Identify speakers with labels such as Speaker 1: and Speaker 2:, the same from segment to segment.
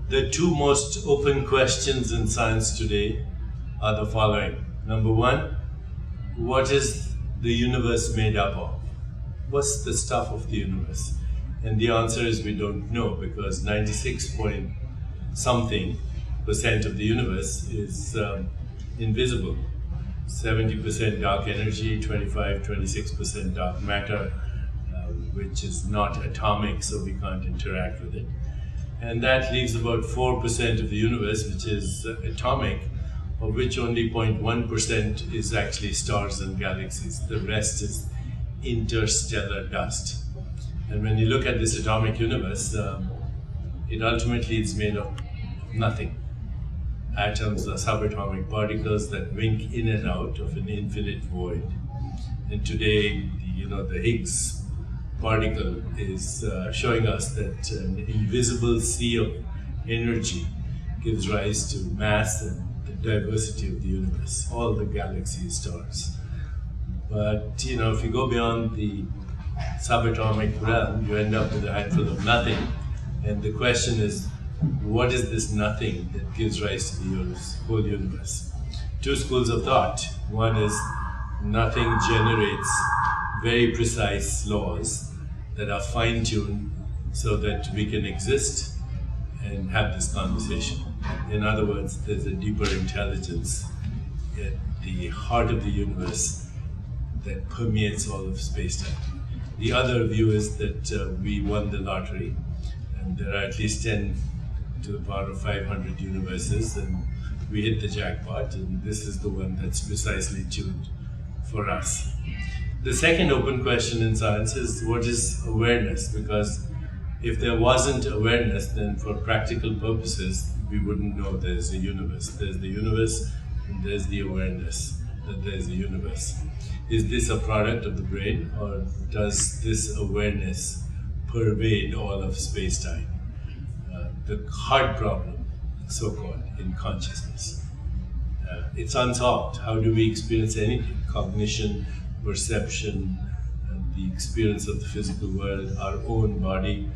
Speaker 1: The two most open questions in science today are the following. Number one, what is the universe made up of? What's the stuff of the universe? And the answer is we don't know, because 96 point something percent of the universe is invisible. 70% dark energy, 26% dark matter, which is not atomic, so we can't interact with it. And that leaves about 4% of the universe, which is atomic, of which only 0.1% is actually stars and galaxies. The rest is interstellar dust. And when you look at this atomic universe, it ultimately is made of nothing. Atoms are subatomic particles that wink in and out of an infinite void. And today, the Higgs particle is showing us that an invisible sea of energy gives rise to mass and the diversity of the universe, all the galaxy stars. But if you go beyond the subatomic realm, you end up with a handful of nothing. And the question is, what is this nothing that gives rise to the whole universe? Two schools of thought. One is nothing generates very precise laws that are fine-tuned so that we can exist and have this conversation. In other words, there's a deeper intelligence at the heart of the universe that permeates all of space-time. The other view is that we won the lottery, and there are at least 10 to the power of 500 universes, and we hit the jackpot, and this is the one that's precisely tuned for us. The second open question in science is, what is awareness? Because if there wasn't awareness, then for practical purposes, we wouldn't know there's a universe. There's the universe, and there's the awareness that there's a universe. Is this a product of the brain, or does this awareness pervade all of space-time? The hard problem, so-called, in consciousness. It's unsolved. How do we experience anything? Cognition, perception, and the experience of the physical world, our own body,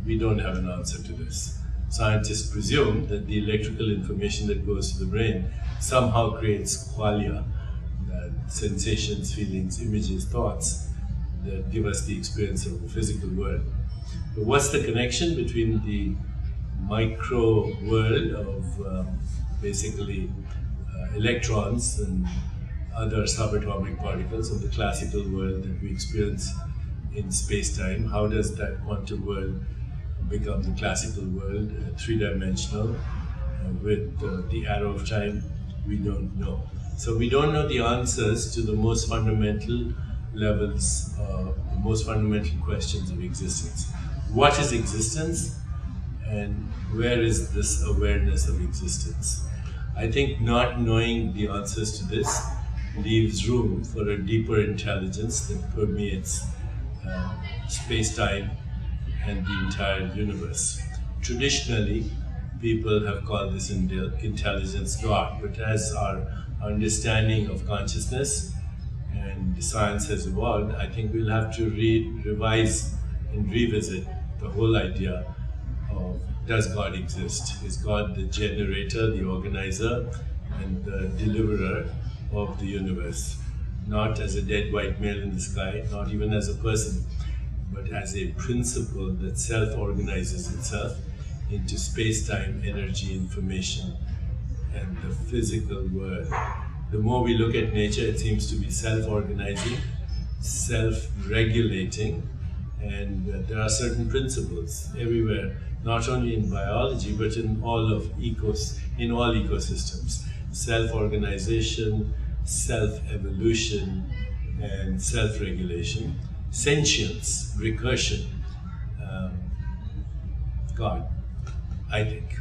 Speaker 1: we don't have an answer to this. Scientists presume that the electrical information that goes to the brain somehow creates qualia, sensations, feelings, images, thoughts that give us the experience of the physical world. But what's the connection between the micro world of basically electrons and other subatomic particles of the classical world that we experience in space-time? How does that quantum world become the classical world, three-dimensional, with the arrow of time? We don't know. So we don't know the answers to the most fundamental levels, the most fundamental questions of existence. What is existence, and where is this awareness of existence? I think not knowing the answers to this leaves room for a deeper intelligence that permeates space-time and the entire universe. Traditionally, people have called this intelligence God, but as our understanding of consciousness and science has evolved, I think we'll have to revise and revisit the whole idea of, does God exist? Is God the generator, the organizer, and the deliverer of the universe? Not as a dead white male in the sky, not even as a person, but as a principle that self-organizes itself into space-time, energy, information, and the physical world. The more we look at nature, it seems to be self-organizing, self-regulating, and there are certain principles everywhere, not only in biology, but in all ecosystems. Self-organization, self-evolution, and self-regulation. Sentience, recursion. God, I think.